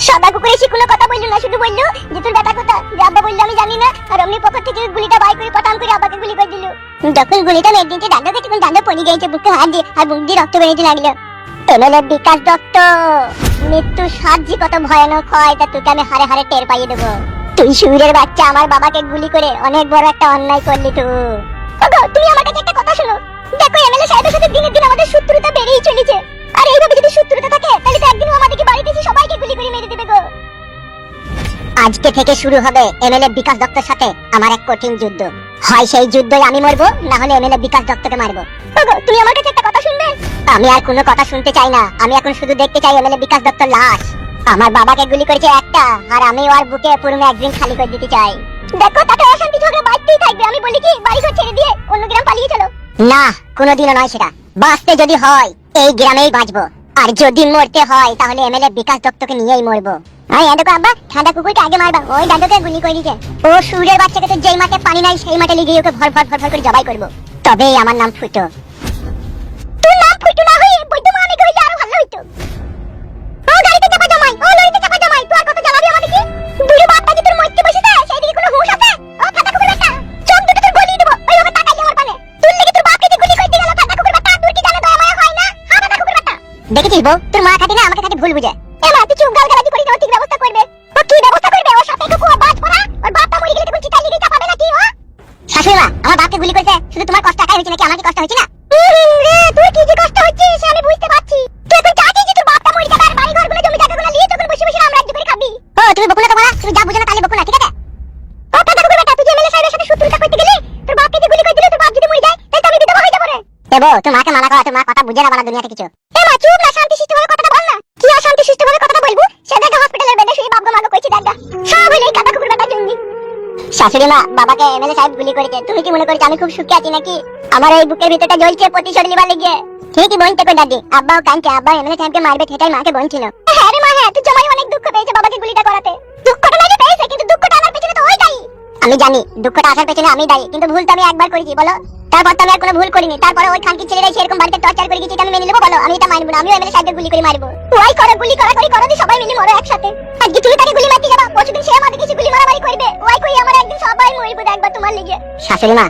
সাদা কুকুর এসে কোনো কথা বললো না, শুধু বললো যে তোর ব্যাটা কথা। যে আব্বা বললো আমি জানি না, আর অমনি পকেট থেকে গুলিটা বাই করে পটাম করে আব্বাকে গুলি করে দিল। যখন গুলিটা মেরে দিয়েছে ডান্ডা কেটে ডান্ডা পড়ে গিয়েছে বুকে হাত দিয়ে, আর বুক দিয়ে রক্ত বেরোতে লাগলো। এমএলএ বিকাশ দত্ত, মৃত্যু সাহায্য কত ভয়ানক হয় তা তোকে আমি হারে হারে টের পাইয়ে দেবো। তুই সুরের বাচ্চা আমার বাবাকে গুলি করে অনেক বড় একটা অন্যায় করলি তুই। ওগো তুমি আমার কাছে একটা কথা শোনো, দেখো এমএলএ সাহেবের সাথে দিনের দিন আমাদের শত্রুতা বেড়েই চলেছে, আর এইভাবে যদি শত্রুতা থাকে তাহলে তো একদিন আমাদেরকে বাড়িতে এসে সবাইকে গুলি করে মেরে দেবে গো। আজকে থেকে শুরু হবে এমএলএ বিকাশ দত্তের সাথে আমার এক কঠিন যুদ্ধ। হয় সেই যুদ্ধে আমি মরবো, না হলে এমএলএ বিকাশ দত্তকে মারবো। ওগো তুমি আমার কাছে একটা কথা শুনবে? আমি আর কোনো কথা শুনতে চাই না, আমি এখন শুধু দেখতে চাই এমএলএ বিকাশ দত্তর লাশ। আমার বাবাকে গুলি করেছে একটা, আর আমি ওর বুকে পুরো একদিন খালি করে দিতে চাই। দেখো তাতে অশান্তি ঝগড়া বাড়তেই থাকবে, আমি বলি কি বাড়ি ঘর ছেড়ে দিয়ে অন্য গ্রাম পালিয়ে চলো। না, কোনোদিনও নয় সেটা। বাঁচতে যদি হয় এই গ্রামেই বাঁচবো, আর যদি মরতে হয় তাহলে এমএলএ বিকাশ দত্তকে নিয়েই মরবো। দেখো আব্বা, ঠান্ডা কুকুরকে আগে মারবা, ওই দাদুকে গুলি করে দিয়েছে। ও সুরের বাচ্চাকে তো যেই মাঠে পানি নাই সেই মাঠে লিগিয়ে ওকে ভর ভর ভর ভর করে জবাই করবো, তবেই আমার নাম ফুটো। তোর নাম ফুটো না হয়ে বৈদ্যমা আমি কইলে আরো ভালো হইতো। ও গাড়িতে চাপা জামাই, ও লরিতে চাপা জামাই, তুই আর কত জ্বালাবি আমাদেরকে? দুই বাপটা যে তোর মরতে বসেছে সেই দিকে কোনো হুঁশ আছে? ও ঠান্ডা কুকুর একটা চোখ দুটো তোর গলিয়ে দেবো, ওই ওকে তাকাইলে আমার পানে। তুই লেগে তোর বাপকে যে গুলি করে দিয়ে গেল ঠান্ডা কুকুর একটা, তুই কি জানে দয়া মায়া হয় না? হ্যাঁ ঠান্ডা কুকুর একটা। দেখেছিস বউ, তোর মা খাটি না আমাকে খাটি ভুল বুঝে। এমা তুই চুপ গালগালাজি করিস না, ঠিক ব্যবস্থা করবে। ও কি ব্যবস্থা করবে? ওর সাথে কুকুর বাজ পড়া, ওর বাপটা মরে গেলে তখন চিতাই লিগে চাপাবে নাকি? ও শাশুড়ি মা, আমার বাপকে গুলি করেছে, শুধু তোমার কষ্ট একাই হয়েছে নাকি আমার কি কষ্ট হচ্ছে না? রে তুই কি যে কষ্ট হচ্ছে সে আমি বুঝতে পারছি। তুই এখন চাচ্ছিস যে তোর বাপটা মরে যাবে আর বাড়ি ঘরগুলো জমি জায়গাগুলো নিয়ে তখন বসে বসে আমরা রাজ্য করে খাবি। ও তুমি বকুনা তো বলা, তুমি যা বুঝো না তাহলে বকুনা, ঠিক আছে? ও কাকা কুকুর বেটা, তুই যে এমএলএ সাহেবের সাথে শত্রুতা করতে গেলি, তোর বাপকে যে গুলি করে দিল, তোর বাপ যদি মরে যায় তাহলে তো আমি বিধবা হয়ে যাব রে। দেবো তোর মাকে মানা করা, তোর মা কথা বুঝে না বানা দুনিয়াতে কিছু। এ মা চুপ না, শান্তি শিষ্টভাবে কথাটা বল না। কি আর শান্তি শিষ্টভাবে কথাটা বলবো? সে জায়গা হসপিটালের বেডে শুয়ে বাপ গো মা গো কইছি দাদা, সব হইলো এই কাকা কুকুর বেটা জঙ্গি। শাশুড়ি মা, বাবাকে এমএলএ সাহেব গুলি করেছে, তুমি কি মনে করছো আমি খুব সুখে আছি নাকি? আমার এই বুকের ভিতরটা জ্বলছে প্রতিশোধ নিবার লেগে। ঠিকই বলতে কই দাদি, আব্বাও কাঁদছে, আব্বা এমএলএ সাহেবকে মারবে সেটাই মাকে বলছিল। হ্যাঁ রে মা, হ্যাঁ তুই জমাই অনেক দুঃখ পেয়েছে বাবাকে গুলিটা করাতে। দুঃখটা নাই পেয়েছে, কিন্তু দুঃখটা আনার পেছনে তো ওই দায়ী। আমি জানি দুঃখটা আসার পেছনে আমি দায়ী, কিন্তু ভুল তো আমি একবার করেছি বলো, তারপর তো আমি আর কোনো ভুল করিনি। তারপরে ওই খানকি ছেলেরাই সেরকম বাড়িতে টর্চার করে গেছে, এটা আমি মেনে নেবো বলো? আমি এটা মানবো না, আমিও এমএলএ সাহেবকে গুলি করে মারবো। ওই করো গুলি করা করি করো, সবাই মিলে মরো একসাথে। আজকে তুমি তাকে গুলি মারতে যাবা, পরশুদিন সে আমাদের কিছু গুলি মারামারি করবে, ওই কই আমরা একদিন সবাই মরবো একবার তোমার লেগে। শাশুড়ি মা,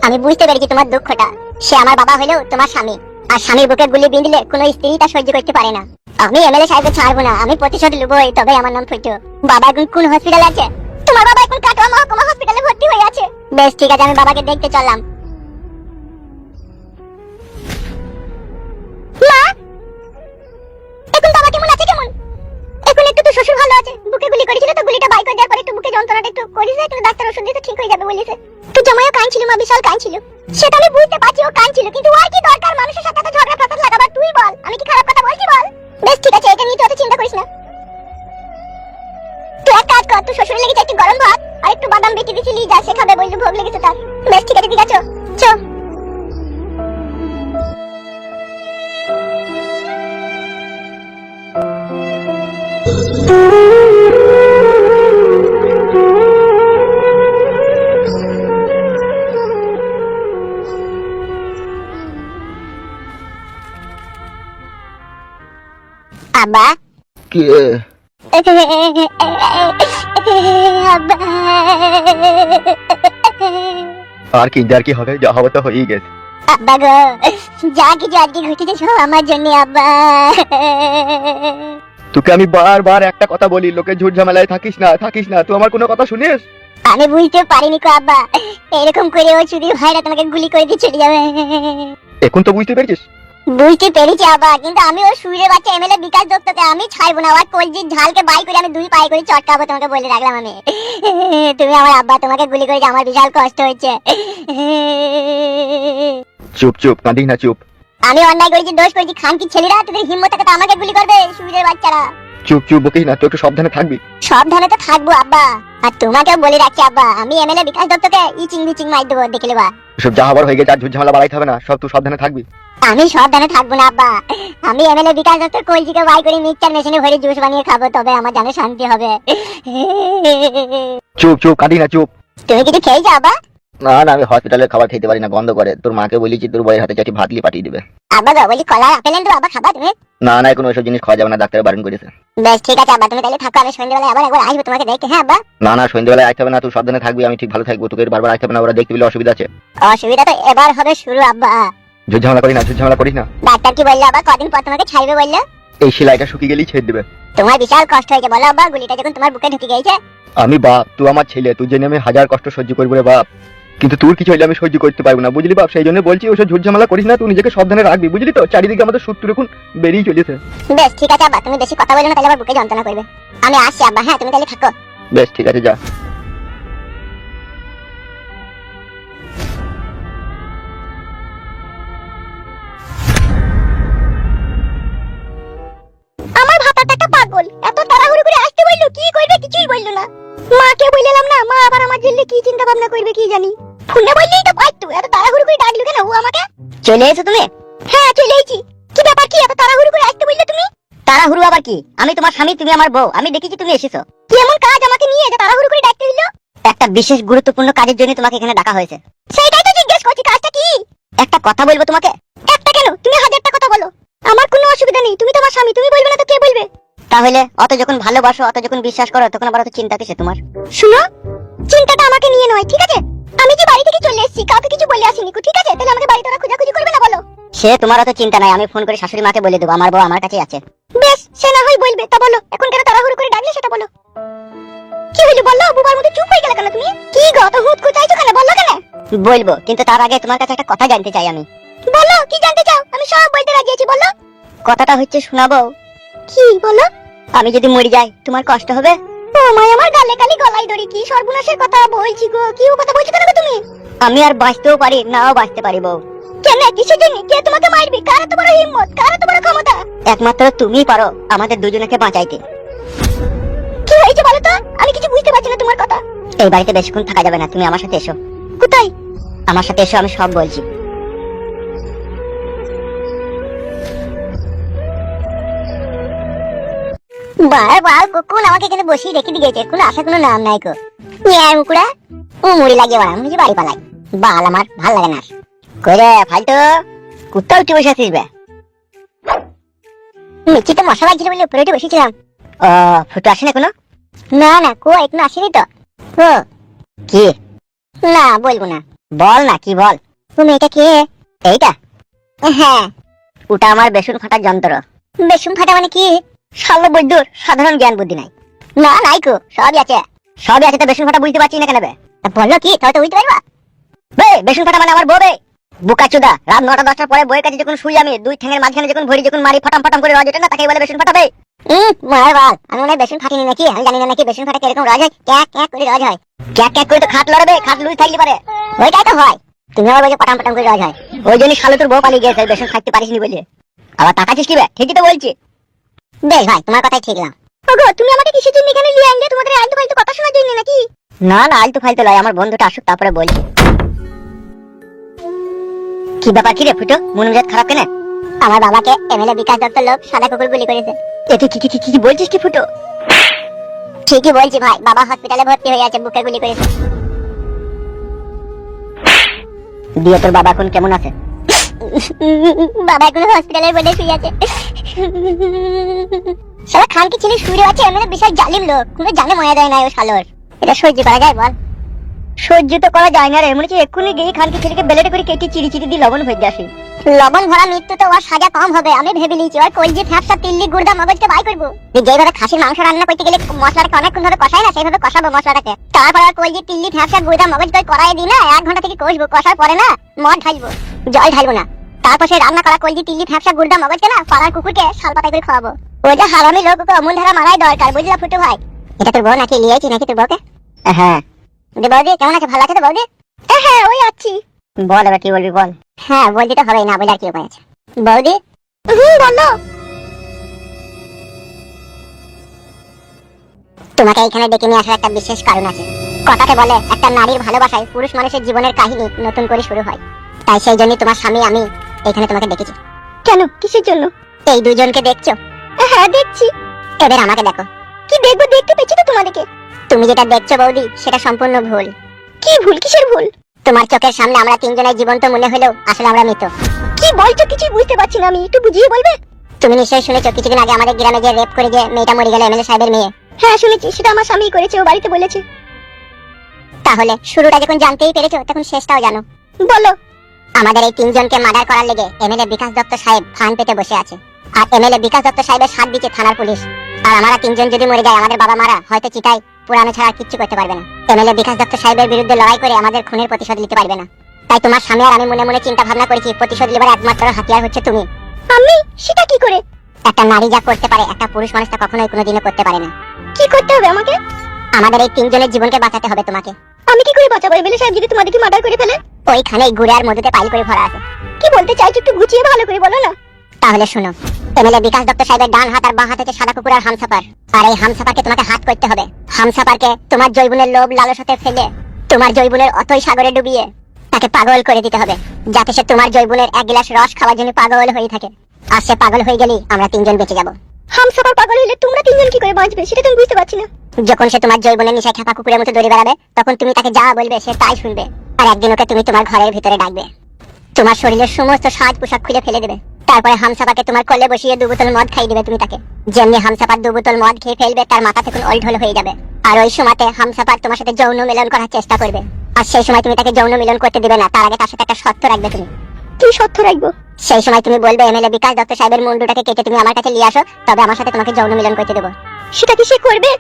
আমি বুঝতে পেরেছি তোমার দুঃখটা। সে আমার বাবা হলেও তোমার স্বামী, আর স্বামীর বুকে গুলি বিঁধলে কোনো স্ত্রী তা সহ্য করতে পারে না। আমি এমএলএ সাহেবকে ছাড়বো না, আমি প্রতিশোধ লুবই, তবে আমার নাম ফুটো। বাবা এখন কোন হসপিটাল আছে? তোমার বাবা এখন কাটোয়া মহকুমা হসপিটালে ভর্তি হয়ে আছে। বেশ ঠিক আছে, আমি বাবাকে দেখতে চললাম। মা এখন বাবা কেমন আছে? কেমন এখন? একটু তো শ্বশুর ভালো আছে, বুকে গুলি করেছিল তো গুলিটা বাই করে দেওয়ার পরে একটু বুকে যন্ত্রণাটা একটু করেছে, একটু ডাক্তার ওষুধ দিতে ঠিক হয়ে যাবে বলেছে। তো জামাইও কাঁদছিল, মা বিশাল কাঁদছিল, সেটা আমি বুঝতে পারছি ও কাঁদছিল, কিন্তু ওর কি দরকার মানুষের সাথে এত ঝগড়া ফাসাদ লাগাবার? তুই বল, আমি কি খারাপ কথা বলছি বল? বেশ ঠিক আছে, এটা নিয়ে তুই অত চিন্তা করিস না। তুই এক কাজ কর, তুই শ্বশুরের লেগেছে একটু গরম ভাত আর একটু বাদাম বেটে দিছিলি, যা সে খাবে, বললি ভোগ লেগেছে তার। বেশ ঠিক আছে, ঠিক আছে চো। আব্বা কে? আর কি হবে, যা হবে তো হয়েই গেছে। আব্বা গো, যা কিছু আজকে ঘটেছে সব আমার জন্য আব্বা। তোকে আমি বারবার একটা কথা বলি, লোকে ঝুট ঝামেলায় থাকিস না থাকিস না, তুই আমার কোনো কথা শুনিস? আমি বুঝতে পারিনি কো আব্বা, এরকম করে ও চুদির ভাইরা তোমাকে গুলি করে দিয়ে চলে যাবে। এখন তো বুঝতে পেরেছিস? বুঝতে পেরেছি আব্বা, কিন্তু আমি ওর সুরের বাচ্চা এমএলএ বিকাশ দত্তকে আমি ছাড়বো না, আর কলজির ঝালকে বাই করে আমি দুই পায়ে করে চটকাবো, তোমাকে বলে রাখলাম আমি। তুমি আমার আব্বা, তোমাকে গুলি করেছে, আমার বিশাল কষ্ট হচ্ছে। চুপ চুপ, কাঁদিস না, চুপ। আমি অন্যায় করেছি, দোষ করেছি, খানকির ছেলেরা তোদের হিম্মত থাকে তো আমাকে গুলি করবে, সুরের বাচ্চারা। চুপ চুপ, বকিস না, তুই একটু সাবধানে থাকবি। সাবধানে তো থাকবো আব্বা, আর তোমাকেও বলে রাখছি আব্বা, আমি এমএলএ বিকাশ দত্তকে ইচিং বিচিং মার দেবো, দেখে নেবা। সব যা হবার হয়ে গেছে, আর ঝুট ঝামেলা বাড়াইতে হবে না, সব তুই সাবধানে থাকবি। আমি সাবধানে থাকবো না আব্বা, আমি এমএলএ বিকাশ দত্তর কলজিকে বাই করে মিক্সচার মেশিনে ভরে জুস বানিয়ে খাবো, তবে আমার জানে শান্তি হবে। চুপ চুপ, কাঁদিস না, চুপ। তুমি কিছু খেয়েছো আব্বা? না না, আমি হসপিটালের খাবার খেতে পারি না, গন্ধ করে। তোর মাকে বলেছি তোর বইয়ের হাতে চাটি ভাত লিয়ে পাঠিয়ে দিবে। আব্বা গো বলি কলা আপেল এনে দেবো, আব্বা খাবা তুমি? না না, এখন ওইসব জিনিস খাওয়া যাবে না, ডাক্তার বারণ করেছে। বেশ ঠিক আছে আব্বা, তুমি তাহলে থাকো, আমি সন্ধ্যাবেলায় আবার একবার আসবো তোমাকে দেখতে। হ্যাঁ আব্বা। না না, সন্ধ্যেবেলায় আসতে হবে না, তুই সাবধানে থাকবি, আমি ঠিক ভালো থাকবো, তোকে বারবার আসতে হবে না, ওরা দেখতে পেলে অসুবিধা আছে। অসুবিধা তো এবার হবে শুরু আব্বা। ঝুট ঝামেলা করিস না, ঝুট ঝামেলা করিস না। ডাক্তার কি বললো আব্বা, কদিন পর তোমাকে ছাড়বে বললো? এই সেলাইটা শুকিয়ে গেলেই ছেড়ে দেবে। তোমার বিশাল কষ্ট হয়েছে বলো আব্বা, গুলিটা যখন তোমার বুকে ঢুকে গেছে। আমি বাপ, তুই আমার ছেলে, তুই জেনে আমি হাজার কষ্ট সহ্য করবো রে বাপ, কিন্তু তোর কিছু হইলে আমি সহ্য করতে পারবো না, বুঝলি বাপ? সেই জন্য বলছি ওসব ঝুট ঝামেলা করিস না, তুই নিজেকে সাবধানে রাখবি, বুঝলি তো? চারিদিকে আমাদের শত্রু এখন বেরিয়ে চলেছে। বেশ ঠিক আছে আব্বা, তুমি বেশি কথা বলো না, তাহলে আমার বুকে যন্ত্রণা করবে। আমি আসছি আব্বা, হ্যাঁ তুমি তাহলে থাকো। বেশ ঠিক আছে, যা। আমার ভাতাটা একটা পাগল, এত তাড়াহুড়ো করে আসতে বললো, কি করবে কিছুই বললো না। মাকে বললাম না, মা আবার আমার জন্য কি চিন্তা ভাবনা করবে কি জানি। ফোনে বললেই তো পারতো, এত তাড়াহুড়ো করে ডাকলো কেন ও আমাকে? চলে এসো তুমি? হ্যাঁ চলে এসেছি। কি ব্যাপার, কি এত তাড়াহুড়ো করে আসতে বললে তুমি? তাড়াহুড়ো আবার কি? আমি তোমার স্বামী, তুমি আমার বউ, আমি দেখেছি তুমি এসেছো। কি এমন কাজ আমাকে নিয়ে যে তাড়াহুড়ো করে ডাকতে হলো? একটা বিশেষ গুরুত্বপূর্ণ কাজের জন্য তোমাকে এখানে ডাকা হয়েছে। সেটাই তো জিজ্ঞেস করছি, কাজটা কি? একটা কথা বলবো তোমাকে। একটা কেন, তুমি হাজারটা কথা বলো, আমার কোনো অসুবিধা নেই। তুমি তোমার স্বামী, তুমি বলবে না তো কে বলবে? তাহলে অত যখন ভালোবাসো, অত যখন বিশ্বাস করো, তখন আবার অত চিন্তা কিসে তোমার? শুনো, চিন্তাটা আমাকে নিয়ে নয়, ঠিক আছে? আমি যে বাড়ি থেকে চলে এসেছি, কাউকে কিছু বলে আসিনি, ঠিক আছে? তাহলে আমাকে বাড়িতে ওরা খোঁজাখুঁজি করবে না বলো? সে তোমার অত চিন্তা নাই, আমি ফোন করে শাশুড়ি মাকে বলে দেবো আমার বউ আমার কাছেই আছে। বেশ, সে না হয় বলবে, তা বলো এখন কেন তাড়াহুড়ো করে ডাকলে সেটা বলো। কি হইলো বললো? বুবার মতো চুপ হয়ে গেলে কেন তুমি? কি গো, তো হুট করে চাইছো কেন, বললো কেন? বলবো, কিন্তু তার আগে তোমার কাছে একটা কথা জানতে চাই আমি। বলো, কি জানতে চাও? আমি সব বলতে রাজি আছি, বলো। কথাটা হচ্ছে শোনাবো। কি বলো? আমি যদি মরে যাই তোমার কষ্ট হবে? ও মাই, আমার গালে কালি গলায় দড়ি, কি সর্বনাশের কথা বলছি গো। কি কথা বলছো কেন তুমি? আমি আর বাঁচতেও পারি, নাও বাঁচতে পারি বউ। কেন, কিসের জন্য? কে তোমাকে মারবে? কার এত বড় হিম্মত, কার এত বড় ক্ষমতা? একমাত্র তুমিই পারো আমাদের দুজনকে বাঁচাইতে। কি হয়েছে বলো তো? আমি কিছু বুঝতে পারছি না তোমার কথা। এই বাড়িতে বেশিক্ষণ থাকা যাবে না, তুমি আমার সাথে এসো। কোথায়? আমার সাথে এসো, আমি সব বলছি। বারবার কোন আমাকে এখানে বসিয়ে রেখে দিয়েছে, কোনো আশা কোনো নাম নাই কো। মুকুড়া ও মুড়ি লাগিয়ে বাড়া, আমি বাড়ি পালাই। বাল আমার ভাল লাগে না। করে ফালতু কুত্তা উঠে বসে আছিস বে? নিচে তো মশা লাগছিল বলে উপরে উঠে বসেছিলাম। ও, ফুটো আসেনি এখনো? না না, কো এখনো আসেনি তো। ও কি? না বলবো না। বল না, কি বল। তুমি এটা কে? এইটা? হ্যাঁ, ওটা আমার বেসন ফাটার যন্ত্র। বেসন ফাটা মানে কি? শালা বৈদ্যুর সাধারণ জ্ঞান বুদ্ধি নাই। না নাই কো, সবই আছে। সবই আছে তো বেসন ফাটা বুঝতে পারছি না কেন বে? বললো কি, তাহলে তো বুঝতে পারবা। বে, বেসন ফাটা মানে আমার বউ বে। বোকাচোদা, রাত 9টা 10টার পরে বউয়ের কাছে যখন শুই আমি, দুই ঠ্যাঙের মাঝখানে যখন ভরি যখন মারি ফটাম ফটাম করে রাজ ওঠে না, তাকে বলে বেসন ফাটাবে। মার বাল, আমি মনে হয় বেসন ফাটিনি নাকি, আমি জানি না নাকি বেসন ফাটা কিরকম রাজ হয়। ক্যাক ক্যাক করে রাজ হয়। ক্যাক ক্যাক করে তো খাট লড়বে, খাট লুজ থাকলে পারে। ওইটাই তো হয়। তুমি আবার বলছো পটাম পটাম করে রাজ হয়। ওই জন্য শালো তোর বউ পালিয়ে গেছে, বেসন খাইতে পারিসনি বলে। আবার তাকাচ্ছিস কি বে? ঠিকই তো বলছি। বেশ ভাই, তোমার কথাই ঠিক না। ওগো, তুমি আমাকে কিসের জন্য এখানে নিয়ে আনলে? তোমাদের আলতু ফালতু কথা শোনার জন্য নাকি? না না, আলতু ফালতু নয়, আমার বন্ধুটা আসুক তারপরে বলছি। কি ব্যাপার, কি রে ফুটো, মন মেজাজ খারাপ কেন? আমার বাবাকে এমএলএ বিকাশ দত্ত লোক সাদা কুকুর গুলি করেছে। তুই কি বলছিস কি ফুটো? ঠিকই বলছি ভাই, বাবা হসপিটালে ভর্তি হয়ে আছে, বুকে গুলি করেছে। দিয়ে তোর বাবা এখন কেমন আছে? বাবা এখন হসপিটালের বেডে শুয়ে আছে। শালা খানকি ছেলে শুয়ে আছে, এমএলএ বিশাল জালিম লোক, কোনো জানে ময়া দেয় না ও শালোর। এটা সহ্য করা যায় বল? সহ্য তো করা যায় না রে, মনে হচ্ছে এক্ষুনি গিয়ে খানকি ছেলেকে বেলেটে করে কেটে চিড়ি চিড়ি দিয়ে লবণ ভেজে আসি। লবণ ভরা মৃত্যু তো ওর সাজা কম হবে, আমি ভেবে নিয়েছি। ওর কলজি ফ্যাপসা তিল্লি গুড়দা মগজকে বাই করবো। যেভাবে খাসির মাংস রান্না করতে গেলে মশলাটাকে অনেকক্ষণ ধরে কষাই না, সেইভাবে কষাবো মশলাটাকে। তারপর আর কলজি তিল্লি ফ্যাপসা গুড়দা মগজ করে কড়াই দিই না, 1 ঘন্টা থেকে কষবো, কষার পরে না মদ ঢালবো, জল ঢালবো না। তারপর সেই রান্না করা কলজি তিল্লি ফ্যাপসা গুড়দা মগজকে না পাড়ার কুকুরকে শালপাতায় করে খাওয়াবো। ওই যে হারামি লোক, ওকে অমূল ধারা মারাই দরকার, বুঝলা ফুটু ভাই? এটা তোর বউ নাকি, লিয়েছি নাকি তোর বউকে? হ্যাঁ। বৌদি কেমন আছে, ভালো আছে তো বৌদি? হ্যাঁ ওই আছি। বল এবার কি বলবি বল। হ্যাঁ বলতে তো হবেই, না বলে আর কি উপায় আছে। বৌদি বলো। তোমাকে এখানে ডেকে নিয়ে আসার একটা বিশেষ কারণ আছে। কথাতে বলে একটা নারীর ভালোবাসায় পুরুষ মানুষের জীবনের কাহিনী নতুন করে শুরু হয়। তাই সেই জন্য তোমার স্বামী আমি এখানে তোমাকে ডেকেছি। কেন, কিসের জন্য? এই দুজনকে দেখছো? হ্যাঁ দেখছি। এবার আমাকে দেখো। কি দেখবো? দেখতে পেয়েছি তো তোমাদেরকে। তুমি যেটা দেখছো বৌদি, সেটা সম্পূর্ণ ভুল। কি ভুল? কিসের ভুল? তোমার চোখের সামনে আমরা তিনজনের জীবন্ত মনে হলেও আসলে আমরা মৃত। কি বলছো কিছুই বুঝতে পারছি না আমি, একটু বুঝিয়ে বলবে? তুমি নিশ্চয়ই শুনেছো কিছুদিন আগে আমাদের গ্রামে যে রেপ করে যে মেয়েটা মরে গেল, এমএলএ সাহেবের মেয়ে। হ্যাঁ শুনেছি, সেটা আমার স্বামী করেছে, ও বাড়িতে বলেছে। তাহলে শুরুটা যখন জানতেই পেরেছো তখন শেষটাও জানো। বলো। আমাদের এই তিনজনকে মার্ডার করার লেগে এমএলএ বিকাশ দত্ত সাহেব ফান পেতে বসে আছে, আর এমএলএ বিকাশ দত্ত সাহেবের সাথ দিচ্ছে থানার পুলিশ। আর আমরা তিনজন যদি মরে যাই, আমাদের বাবা মারা হয়তো চিতায় পুরানো ছাড়া কিচ্ছু করতে পারবে না। এমএলএ বিকাশ দত্ত সাহেবের বিরুদ্ধে লড়াই করে আমাদের খুনের প্রতিশোধ নিতে পারবে না। তাই তোমার স্বামী আর আমি মনে মনে চিন্তা ভাবনা করেছি, প্রতিশোধ নেবার একমাত্র হাতিয়ার হচ্ছে তুমি। আমি? সেটা কি করে? একটা নারী যা করতে পারে একটা পুরুষ মানুষ তা কখনোই কোনোদিনও করতে পারে না। কি করতে হবে আমাকে? আমাদের এই তিনজনের জীবনকে বাঁচাতে হবে তোমাকে। আমি কি করে বাঁচাবো এমএলএ সাহেব যদি তোমাদেরকে মার্ডার করে ফেলে? ওইখানেই গুড়ে আর মধুতে পাইল করে ভরা আছে। কি বলতে চাইছো একটু গুছিয়ে ভালো করে বলো না। তাহলে শোনো, এমএলএ বিকাশ দত্ত সাহেবের ডান হাত আর বাঁ হাত হচ্ছে সাদা কুকুর আর হামসাপার। আর এই হামসাপারকে তোমাকে হাত করতে হবে। হামসাপারকে তোমার জৈবনের লোভ লালসাতে ফেলে তোমার জৈবনের অতই সাগরে ডুবিয়ে তাকে পাগল করে দিতে হবে, যাতে সে তোমার জৈবনের এক গ্লাস রস খাওয়ার জন্য পাগল হয়ে থাকে। আর সে পাগল হয়ে গেলেই আমরা তিনজন বেঁচে যাব। হামসাপার পাগল হলে তোমরা তিনজন কি করে বাঁচবে সেটা তুমি বুঝতে পারছি না। যখন সে তোমার জৈবনের নিশায় খেপা কুকুরের মতো দৌড়ে বেড়াবে, তখন তুমি তাকে যা বলবে সে তাই শুনবে। আর একদিন ওকে তুমি তোমার ঘরের ভিতরে ডাকবে, তোমার শরীরের সমস্ত সাজ পোশাক খুলে ফেলে দেবে। তারপরে হামসাপাকে তোমার কোলে বসিয়ে 2 বোতল মদ খাইয়ে দেবে তুমি তাকে। যেমনি হামসাপার 2 বোতল মদ খেয়ে ফেলবে, তার মাথা থেকে ওলঢোল হয়ে যাবে। আর ওই সময়তে হামসাপার তোমার সাথে যৌন মিলন করার চেষ্টা করবে। আর সেই সময় তুমি তাকে যৌন মিলন করতে দিবে না, তার আগে তার সাথে একটা শর্ত রাখবে তুমি। কি শর্ত রাখবো? সেই সময় তুমি বলবে এমএলএ বিকাশ দত্ত সাহেবের মুন্ডুটাকে কেটে তুমি আমার কাছে নিয়ে আসো, তবে আমার সাথে তোমাকে যৌন মিলন করতে দেবো। সেটা কি সে করবে?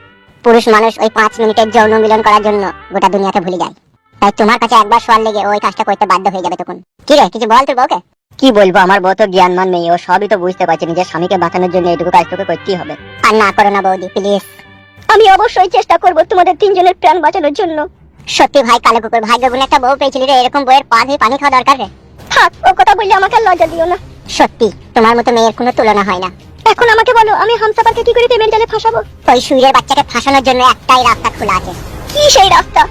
পুরুষ মানুষ ওই 5 মিনিটের যৌন মিলন করার জন্য গোটা দুনিয়াকে ভুলে যায়। তাই তোমার কাছে একবার শোয়ার লেগে ওই কাজটা করতে বাধ্য হয়ে যাবে তখন। কি রে, কিছু বল তোর বউকে। কি বলবো, আমার বউ তো জ্ঞানমান নেই, ও সবই তো বুঝতে পারছে নিজের স্বামীকে বাঁচানোর জন্য এইটুকু কাজ তোকে করতেই হবে। আর না করো না বৌদি প্লিজ। আমি অবশ্যই চেষ্টা করব তোমাদের তিনজনের প্রাণ বাঁচানোর জন্য। সত্যি ভাই কালো কুকুর, ভাগ্য গুণ একটা বউ পেয়েছিলি রে, এরকম বউয়ের পা ধুয়ে পানি খাওয়া দরকার রে। থাক, ও কথা বললে আমাকে আর লজ্জা দিও না। সত্যি তোমার মতো মেয়ের কোনো তুলনা হয় না। এখন আমাকে বলো, আমি হামসাপারকে কি করে পেমেন্টালে ফাঁসাবো? ওই সুইরের বাচ্চাকে ফাঁসানোর জন্য একটাই রাস্তা খোলা আছে। কি সেই রাস্তা?